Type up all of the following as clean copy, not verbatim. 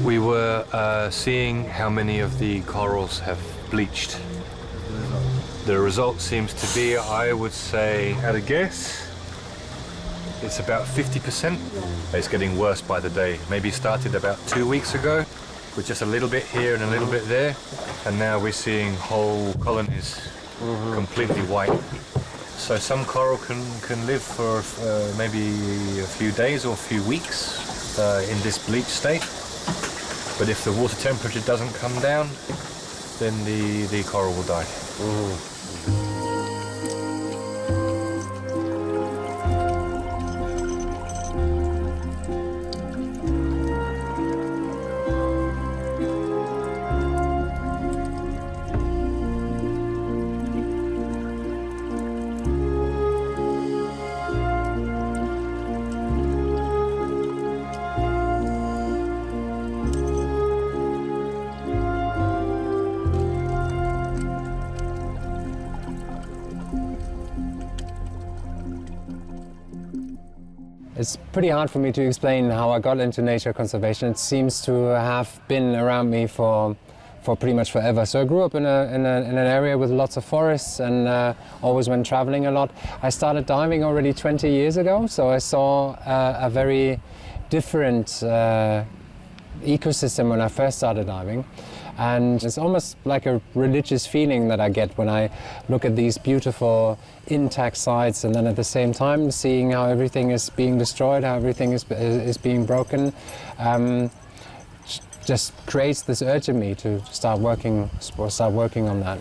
We were seeing how many of the corals have bleached. The result seems to be, I would say, at a guess, it's about 50%. It's getting worse by the day. Maybe started about 2 weeks ago with just a little bit here and a little bit there, and now we're seeing whole colonies completely white. So some coral can live for maybe a few days or a few weeks in this bleached state. But if the water temperature doesn't come down, then the coral will die. It's pretty hard for me to explain how I got into nature conservation. It seems to have been around me for pretty much forever. So I grew up in an area with lots of forests and always went traveling a lot. I started diving already 20 years ago, so I saw a very different ecosystem when I first started diving. And it's almost like a religious feeling that I get when I look at these beautiful intact sites, and then at the same time seeing how everything is being destroyed, how everything is being broken, just creates this urge in me to start working on that.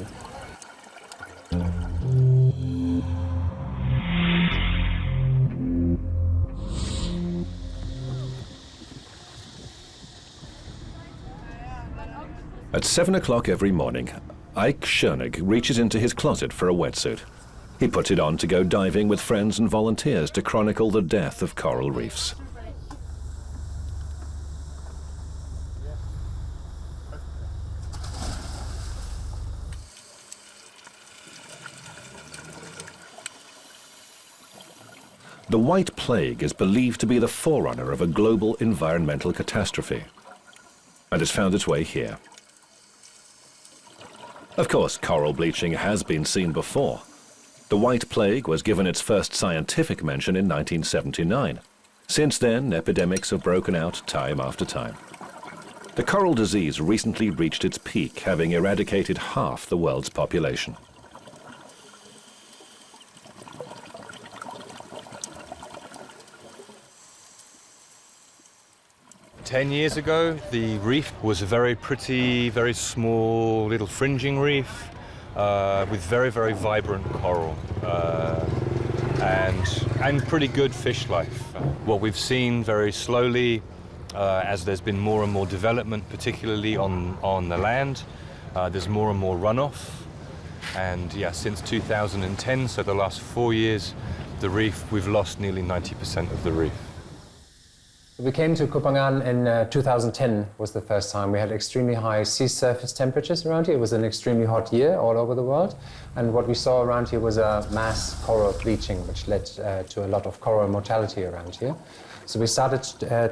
At 7 o'clock every morning, Ike Schoenig reaches into his closet for a wetsuit. He puts it on to go diving with friends and volunteers to chronicle the death of coral reefs. The White Plague is believed to be the forerunner of a global environmental catastrophe, and has found its way here. Of course, coral bleaching has been seen before. The White Plague was given its first scientific mention in 1979. Since then, epidemics have broken out time after time. The coral disease recently reached its peak, having eradicated half the world's population. 10 years ago, the reef was a very pretty, very small little fringing reef with very, very vibrant coral and pretty good fish life. What we've seen very slowly as there's been more and more development, particularly on the land, there's more and more runoff. And yeah, since 2010, so the last 4 years, the reef, we've lost nearly 90% of the reef. We came to Koh Phangan in 2010 was the first time. We had extremely high sea surface temperatures around here. It was an extremely hot year all over the world. And what we saw around here was a mass coral bleaching, which led to a lot of coral mortality around here. So we started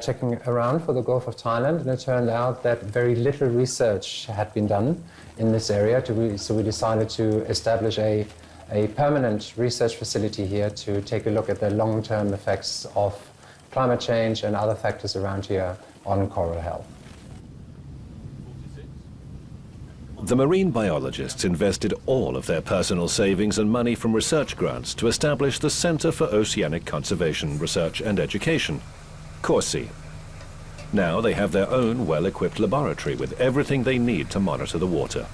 checking around for the Gulf of Thailand, and it turned out that very little research had been done in this area. So we decided to establish a permanent research facility here to take a look at the long-term effects of climate change and other factors around here on coral health. The marine biologists invested all of their personal savings and money from research grants to establish the Center for Oceanic Conservation Research and Education, CORSI. Now they have their own well-equipped laboratory with everything they need to monitor the water.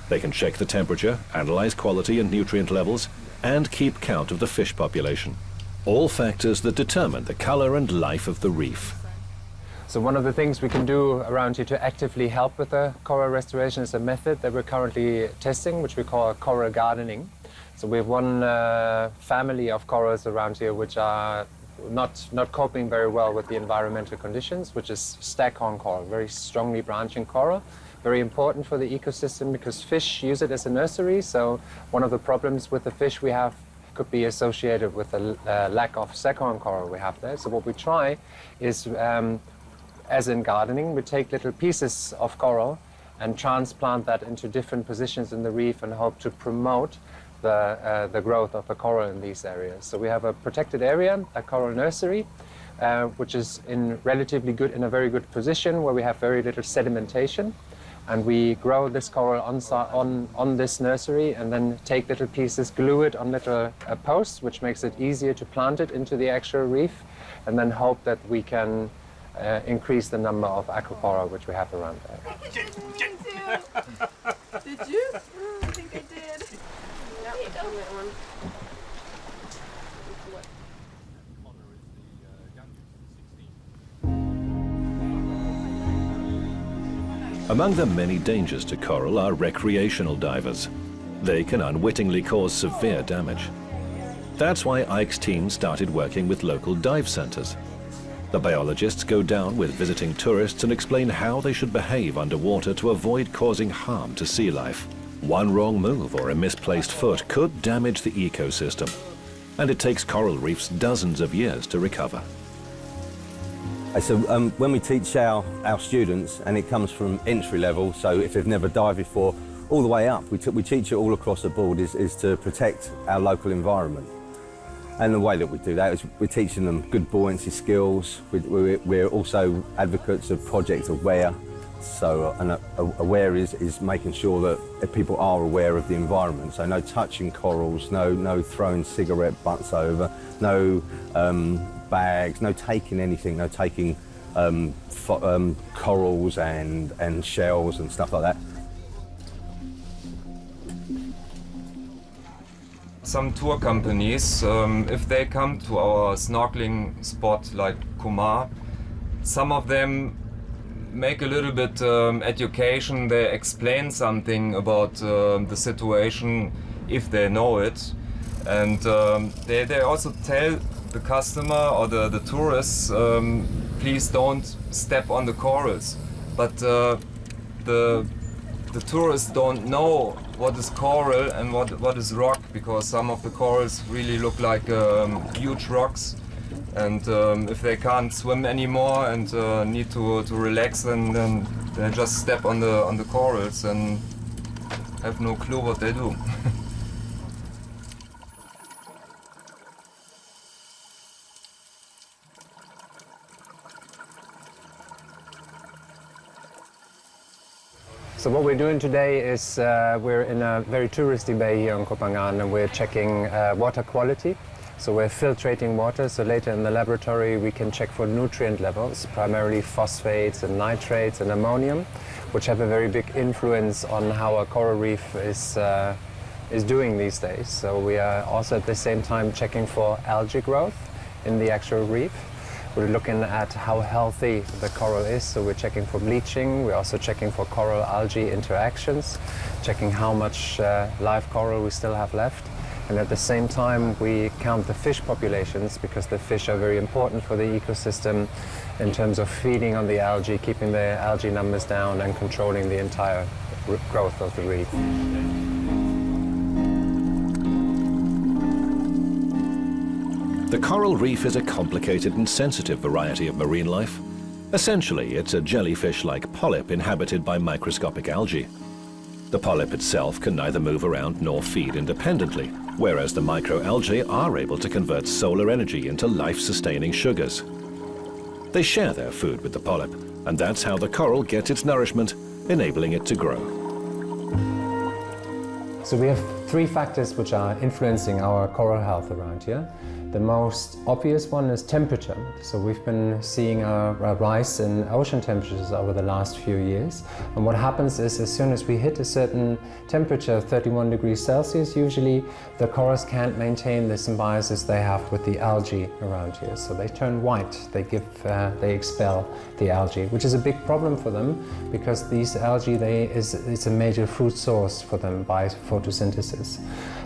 They can check the temperature, analyze quality and nutrient levels, and keep count of the fish population. All factors that determine the color and life of the reef. So one of the things we can do around here to actively help with the coral restoration is a method that we're currently testing, which we call coral gardening. So we have one family of corals around here which are not coping very well with the environmental conditions, which is staghorn coral, very strongly branching coral. Very important for the ecosystem because fish use it as a nursery. So one of the problems with the fish we have could be associated with the lack of staghorn coral we have there. So what we try is, as in gardening, we take little pieces of coral and transplant that into different positions in the reef and hope to promote the growth of the coral in these areas. So we have a protected area, a coral nursery, which is in a very good position where we have very little sedimentation. And we grow this coral on this nursery and then take little pieces, glue it on little posts, which makes it easier to plant it into the actual reef, and then hope that we can increase the number of aquacoral which we have around there. Did you? I think I did. Yep, that one. Among the many dangers to coral are recreational divers. They can unwittingly cause severe damage. That's why Ike's team started working with local dive centers. The biologists go down with visiting tourists and explain how they should behave underwater to avoid causing harm to sea life. One wrong move or a misplaced foot could damage the ecosystem, and it takes coral reefs dozens of years to recover. So when we teach our students, and it comes from entry level, so if they've never dived before, all the way up, we teach it all across the board is to protect our local environment. And the way that we do that is we're teaching them good buoyancy skills. We're also advocates of Project Aware. So aware is making sure that people are aware of the environment. So no touching corals, no throwing cigarette butts over, no bags, no taking anything, no taking corals and shells and stuff like that. Some tour companies, if they come to our snorkeling spot like Kumar, some of them make a little bit education. They explain something about the situation if they know it, and they also tell the customer or the tourists, please don't step on the corals. But the tourists don't know what is coral and what is rock, because some of the corals really look like huge rocks. And if they can't swim anymore and need to relax, then they just step on the corals and have no clue what they do. So what we're doing today is we're in a very touristy bay here in Koh Phangan, and we're checking water quality. So we're filtrating water, so later in the laboratory we can check for nutrient levels, primarily phosphates and nitrates and ammonium, which have a very big influence on how a coral reef is doing these days. So we are also at the same time checking for algae growth in the actual reef. We're looking at how healthy the coral is, so we're checking for bleaching. We're also checking for coral-algae interactions, checking how much live coral we still have left. And at the same time, we count the fish populations, because the fish are very important for the ecosystem in terms of feeding on the algae, keeping the algae numbers down and controlling the entire growth of the reef. The coral reef is a complicated and sensitive variety of marine life. Essentially, it's a jellyfish-like polyp inhabited by microscopic algae. The polyp itself can neither move around nor feed independently, whereas the microalgae are able to convert solar energy into life-sustaining sugars. They share their food with the polyp, and that's how the coral gets its nourishment, enabling it to grow. So we have three factors which are influencing our coral health around here. The most obvious one is temperature. So we've been seeing a rise in ocean temperatures over the last few years. And what happens is, as soon as we hit a certain temperature, 31 degrees Celsius, usually the corals can't maintain the symbiosis they have with the algae around here. So they turn white, they expel the algae, which is a big problem for them because these algae, it's a major food source for them by photosynthesis.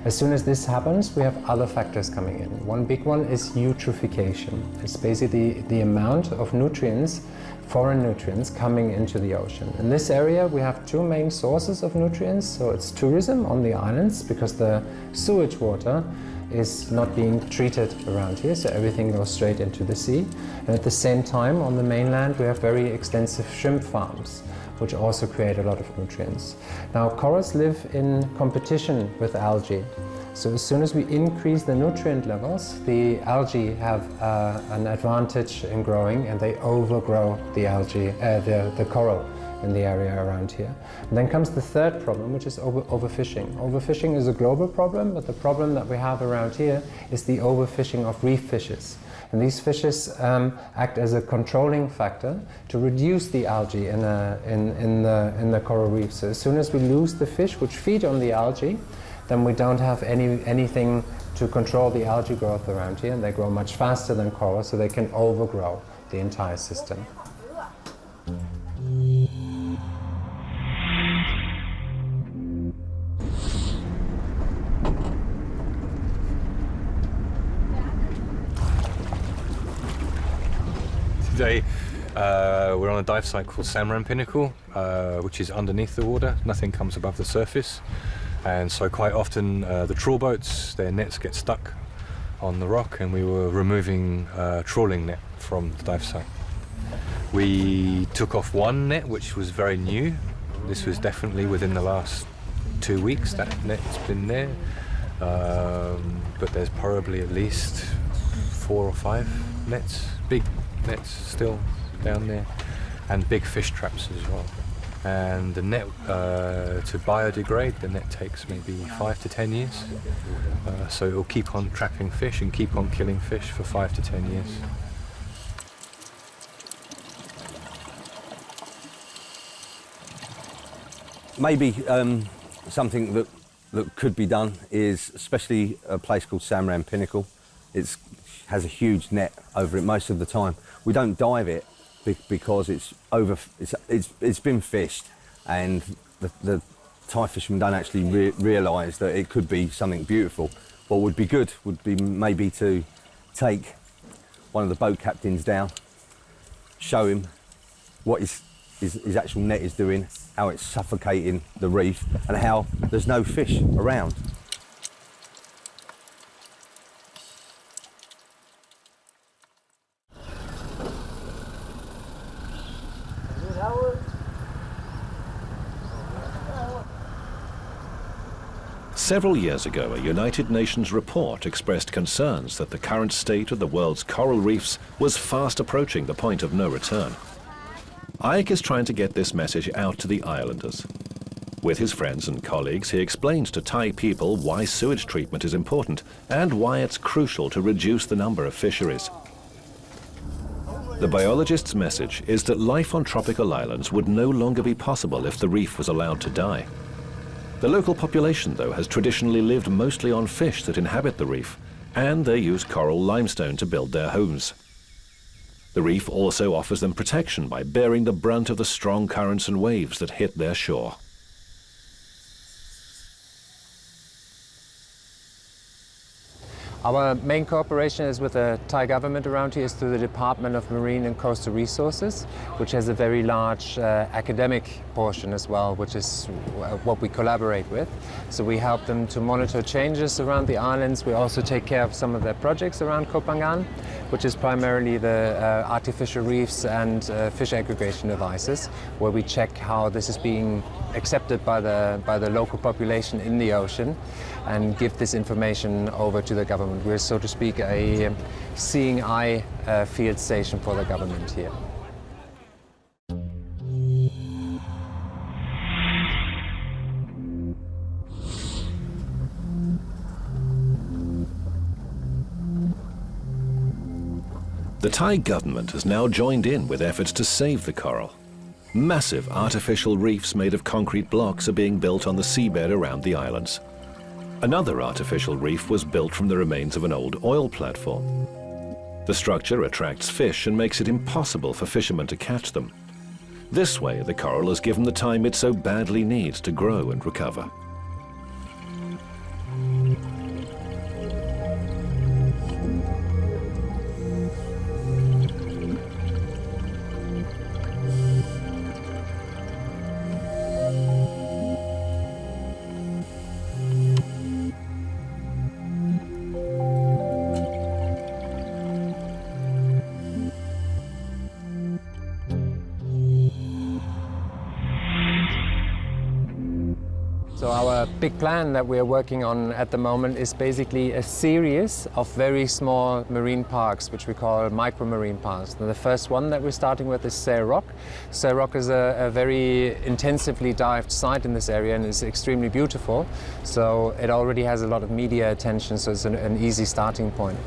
As soon as this happens, we have other factors coming in. One big one is eutrophication. It's basically the amount of nutrients, foreign nutrients, coming into the ocean. In this area, we have two main sources of nutrients. So it's tourism on the islands because the sewage water is not being treated around here, so everything goes straight into the sea. And at the same time, on the mainland, we have very extensive shrimp farms, which also create a lot of nutrients. Now, corals live in competition with algae. So as soon as we increase the nutrient levels, the algae have an advantage in growing and they overgrow the algae, the coral in the area around here. And then comes the third problem, which is overfishing. Overfishing is a global problem, but the problem that we have around here is the overfishing of reef fishes. And these fishes act as a controlling factor to reduce the algae in the coral reef. So as soon as we lose the fish which feed on the algae, then we don't have anything to control the algae growth around here, and they grow much faster than coral, so they can overgrow the entire system. Today we're on a dive site called Samran Pinnacle, which is underneath the water. Nothing comes above the surface, and so quite often the trawl boats, their nets get stuck on the rock, and we were removing a trawling net from the dive site. We took off one net which was very new. This was definitely within the last 2 weeks that net's been there, but there's probably at least 4 or 5 nets, big nets still down there, and big fish traps as well. And the net, to biodegrade, the net takes maybe 5 to 10 years. So it will keep on trapping fish and keep on killing fish for 5 to 10 years. Maybe something that could be done is, especially a place called Samran Pinnacle, it has a huge net over it most of the time. We don't dive it because it's been fished, and the Thai fishermen don't actually realise that it could be something beautiful. What would be good would be maybe to take one of the boat captains down, show him what his actual net is doing, how it's suffocating the reef, and how there's no fish around. Several years ago, a United Nations report expressed concerns that the current state of the world's coral reefs was fast approaching the point of no return. Ike is trying to get this message out to the islanders. With his friends and colleagues, he explains to Thai people why sewage treatment is important and why it's crucial to reduce the number of fisheries. The biologist's message is that life on tropical islands would no longer be possible if the reef was allowed to die. The local population, though, has traditionally lived mostly on fish that inhabit the reef, and they use coral limestone to build their homes. The reef also offers them protection by bearing the brunt of the strong currents and waves that hit their shore. Our main cooperation is with the Thai government around here is through the Department of Marine and Coastal Resources, which has a very large academic portion as well, which is what we collaborate with. So we help them to monitor changes around the islands. We also take care of some of their projects around Koh Phangan, which is primarily the artificial reefs and fish aggregation devices, where we check how this is being accepted by the local population in the ocean and give this information over to the government. We're, so to speak, a seeing eye field station for the government here. The Thai government has now joined in with efforts to save the coral. Massive artificial reefs made of concrete blocks are being built on the seabed around the islands. Another artificial reef was built from the remains of an old oil platform. The structure attracts fish and makes it impossible for fishermen to catch them. This way, the coral is given the time it so badly needs to grow and recover. So our big plan that we're working on at the moment is basically a series of very small marine parks, which we call micro-marine parks. Now, the first one that we're starting with is Sair Rock. Sair Rock is a very intensively dived site in this area and is extremely beautiful. So it already has a lot of media attention, so it's an easy starting point.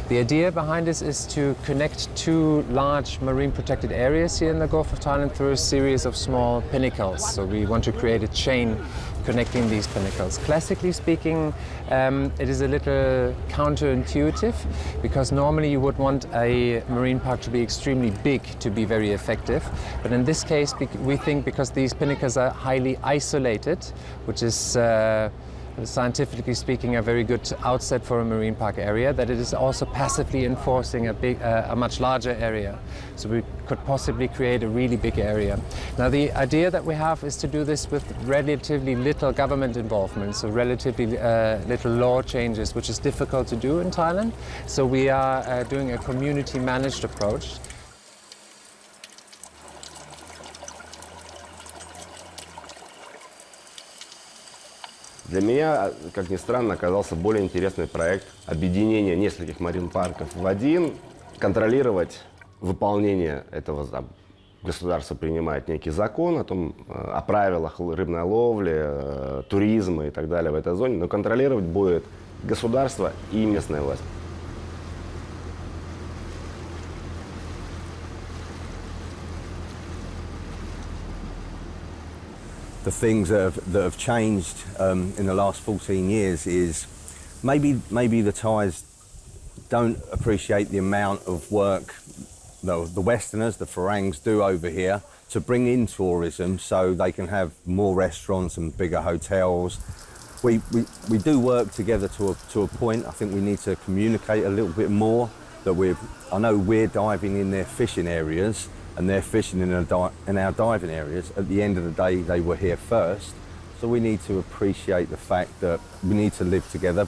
The idea behind this is to connect two large marine protected areas here in the Gulf of Thailand through a series of small pinnacles. So we want to create a chain connecting these pinnacles. Classically speaking, it is a little counterintuitive because normally you would want a marine park to be extremely big to be very effective. But in this case, we think because these pinnacles are highly isolated, which is scientifically speaking a very good outset for a marine park area, that it is also passively enforcing a much larger area. So we could possibly create a really big area. Now the idea that we have is to do this with relatively little government involvement, so relatively little law changes, which is difficult to do in Thailand. So we are doing a community managed approach. Для меня, как ни странно, оказался более интересный проект объединения нескольких марин-парков в один, контролировать выполнение этого. Государство принимает некий закон о правилах рыбной ловли, туризма и так далее в этой зоне, но контролировать будет государство и местная власть. The things that have changed in the last 14 years is maybe the Thais don't appreciate the amount of work the Westerners, the Farangs, do over here to bring in tourism so they can have more restaurants and bigger hotels. We do work together to a point. I think we need to communicate a little bit more. I know we're diving in their fishing areas and they're fishing in our diving areas. At the end of the day, they were here first. So we need to appreciate the fact that we need to live together.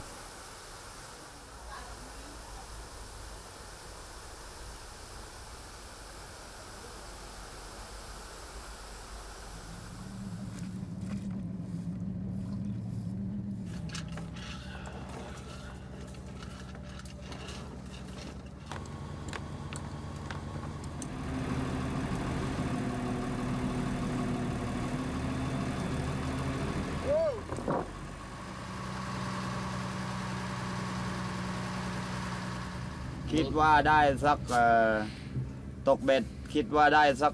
คิดว่าได้สักตกเบ็ดคิดว่าได้สัก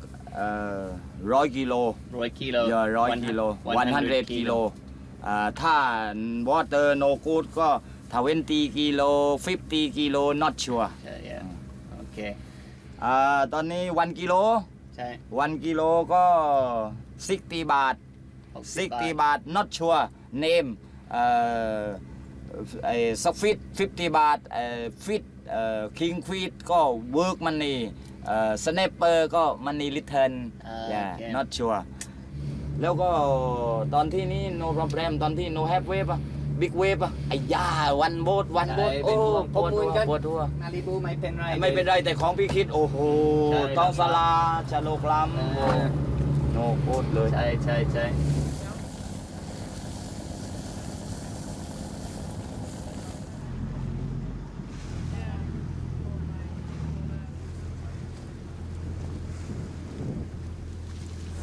100 กิโล 100 kilo. 100 กิโล 100 กิโลถ้า water no good ก็20 กิโล 50 กิโล not sure Yeah. Okay. ตอนนี้1 กิโล ใช่ 1 กิโลก็60 บาท 60 บาท not sure name สักฟิต50 บาทฟิตคิงฟีดก็เวิร์กมันนี่สแนปเปอร์ก็มันนี่รีเทิร์นnot sure แล้วก็ตอนที่นี้ no problem ตอนที่ no have wave บิ๊กเวฟไอ้ย่าวันโบสโอ้ปวดหัว นาริบูไม่เป็นไร ไม่เป็นไรแต่ของพี่คิดโอ้โหต้องสลาชะโลกลำโนโคตรเลยใช่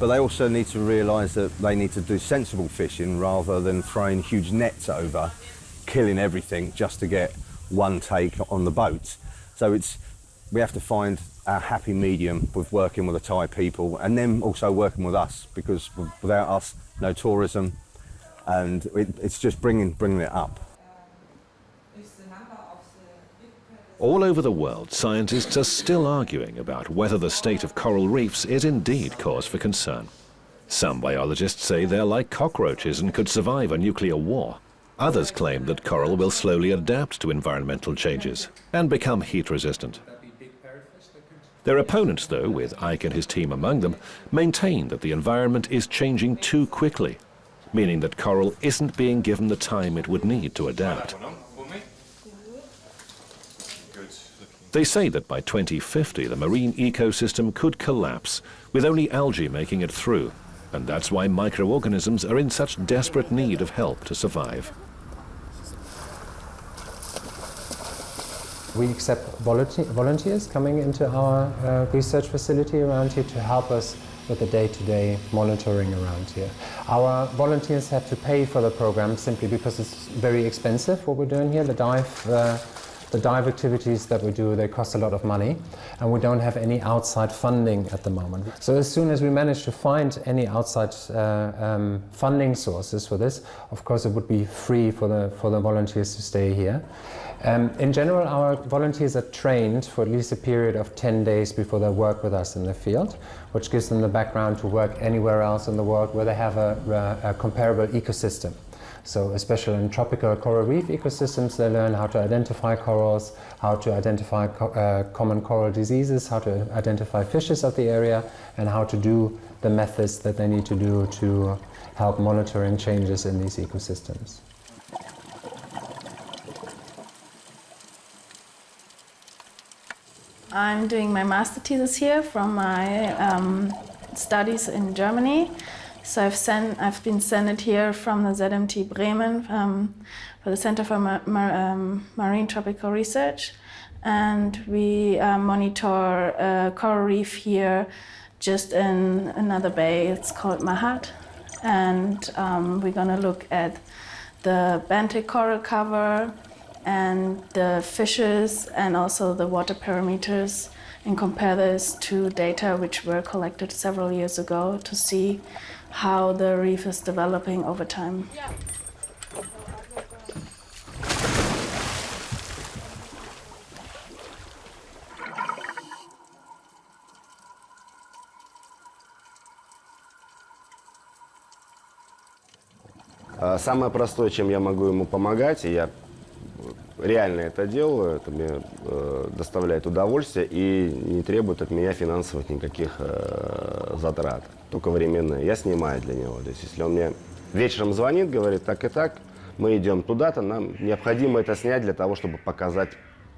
But they also need to realise that they need to do sensible fishing rather than throwing huge nets over, killing everything just to get one take on the boat. So we have to find our happy medium with working with the Thai people and them also working with us, because without us, no tourism, and it's just bringing it up. All over the world, scientists are still arguing about whether the state of coral reefs is indeed cause for concern. Some biologists say they're like cockroaches and could survive a nuclear war. Others claim that coral will slowly adapt to environmental changes and become heat-resistant. Their opponents, though, with Ike and his team among them, maintain that the environment is changing too quickly, meaning that coral isn't being given the time it would need to adapt. They say that by 2050 the marine ecosystem could collapse, with only algae making it through, and that's why microorganisms are in such desperate need of help to survive. We accept volunteers coming into our research facility around here to help us with the day-to-day monitoring around here. Our volunteers have to pay for the program simply because it's very expensive what we're doing here. The dive activities that we do, they cost a lot of money, and we don't have any outside funding at the moment. So as soon as we manage to find any outside funding sources for this, of course it would be free for the volunteers to stay here. In general, our volunteers are trained for at least a period of 10 days before they work with us in the field, which gives them the background to work anywhere else in the world where they have a comparable ecosystem. So especially in tropical coral reef ecosystems, they learn how to identify corals, how to identify common coral diseases, how to identify fishes of the area, and how to do the methods that they need to do to help monitoring changes in these ecosystems. I'm doing my master thesis here from my studies in Germany. So I've been sent here from the ZMT Bremen for the Center for Marine Tropical Research, and we monitor a coral reef here just in another bay. It's called Mahat, and we're going to look at the benthic coral cover and the fishes and also the water parameters, and compare this to data which were collected several years ago to see how the reef is developing over time. Самое простое, чем я могу ему помогать, и я реально это делаю, это мне доставляет удовольствие и не требует от меня финансовых никаких затрат, только временные. Я снимаю для него. То есть, если он мне вечером звонит, говорит так и так, мы идем туда-то, нам необходимо это снять для того, чтобы показать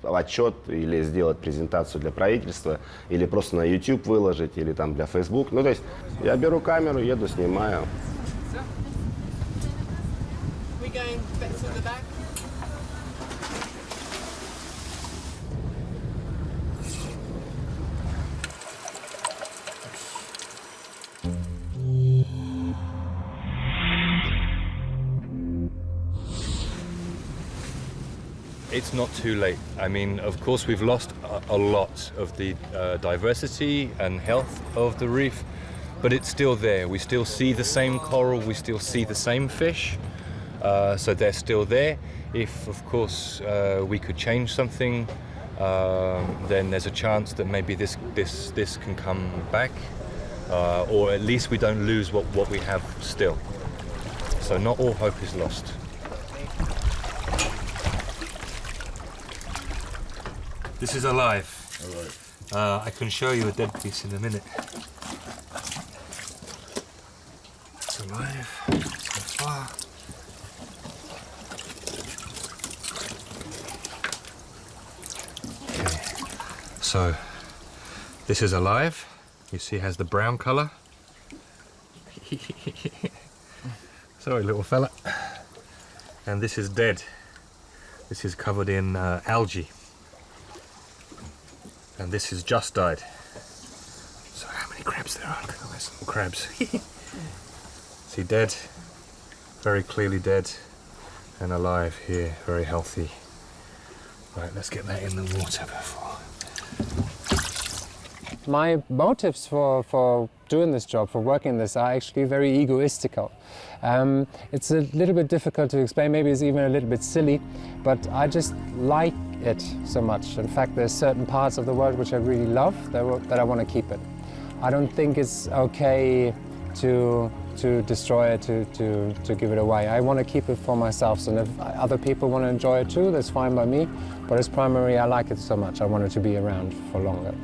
отчет или сделать презентацию для правительства, или просто на YouTube выложить, или там для Facebook. Ну, то есть, я беру камеру, еду, снимаю. It's not too late. I mean, of course, we've lost a lot of the diversity and health of the reef, but it's still there. We still see the same coral, we still see the same fish, so they're still there. If, of course, we could change something, then there's a chance that maybe this can come back, or at least we don't lose what we have still. So not all hope is lost. This is alive. I can show you a dead piece in a minute. It's alive so far. Okay. So this is alive. You see, it has the brown color. Sorry, little fella. And this is dead. This is covered in algae. And this has just died. So how many crabs there are? Look at those little crabs. See, dead, very clearly dead, and alive here, very healthy. Right, let's get that in the water before. my motives for doing this job, for working this, are actually very egoistical. It's a little bit difficult to explain, maybe it's even a little bit silly, but I just like it so much. In fact, there's certain parts of the world which I really love that I want to keep it. I don't think it's okay to destroy it, to give it away. I want to keep it for myself, and if other people want to enjoy it too, that's fine by me. But as primary, I like it so much, I want it to be around for longer.